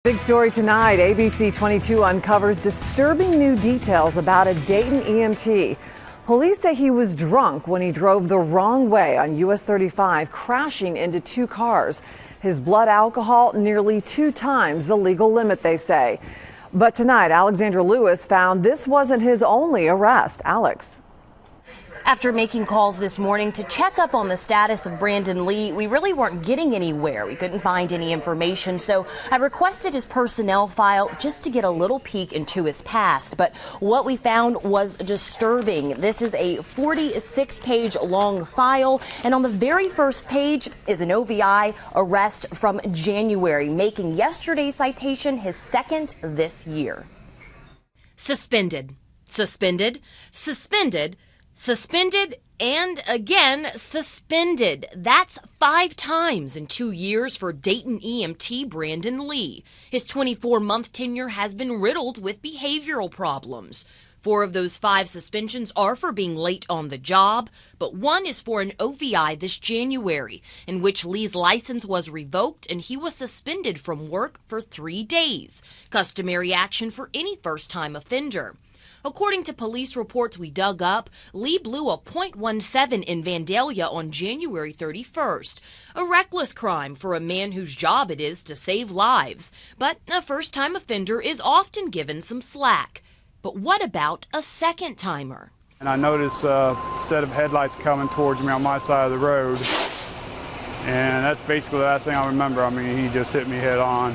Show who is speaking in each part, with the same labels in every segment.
Speaker 1: Big story tonight. ABC 22 uncovers disturbing new details about a Dayton EMT. Police say he was drunk when he drove the wrong way on US 35, crashing into two cars. His blood alcohol nearly 2 times the legal limit, they say. But tonight, Alexandra Lewis found this wasn't his only arrest. Alex.
Speaker 2: After making calls this morning to check up on the status of Brandon Lee, we really weren't getting anywhere. We couldn't find any information, so I requested his personnel file just to get a little peek into his past. But what we found was disturbing. This is a 46-page long file, and on the very first page is an OVI arrest from January, making yesterday's citation his second this year.
Speaker 3: Suspended, suspended, suspended, suspended, and again suspended. That's 5 times in 2 years for Dayton EMT Brandon Lee. His 24-month tenure has been riddled with behavioral problems. 4 of those 5 suspensions are for being late on the job, but 1 is for an OVI this January, in which Lee's license was revoked and he was suspended from work for 3 days. Customary action for any first-time offender. According to police reports we dug up, Lee blew a .17 in Vandalia on January 31st. A reckless crime for a man whose job it is to save lives. But a first-time offender is often given some slack. But what about a second-timer?
Speaker 4: And I noticed a set of headlights coming towards me on my side of the road. And that's basically the last thing I remember. I mean, he just hit me head on.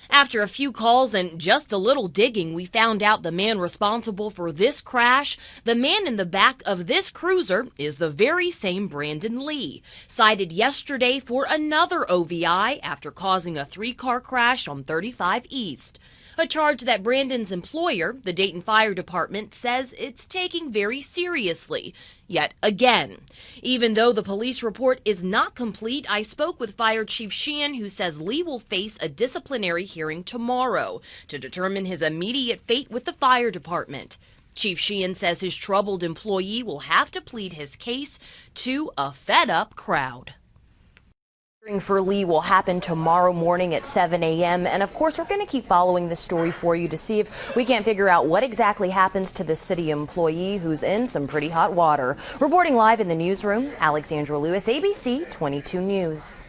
Speaker 3: After a few calls and just a little digging, we found out the man responsible for this crash, the man in the back of this cruiser, is the very same Brandon Lee, cited yesterday for another OVI after causing a 3-car crash on 35 East. A charge that Brandon's employer, the Dayton Fire Department, says it's taking very seriously. Yet again, even though the police report is not complete, I spoke with Fire Chief Sheehan, who says Lee will face a disciplinary hearing tomorrow to determine his immediate fate with the fire department. Chief Sheehan says his troubled employee will have to plead his case to a fed-up crowd.
Speaker 2: Hearing for Lee will happen tomorrow morning at 7 a.m. And of course, we're going to keep following this story for you to see if we can't figure out what exactly happens to the city employee who's in some pretty hot water. Reporting live in the newsroom, Alexandra Lewis, ABC 22 News.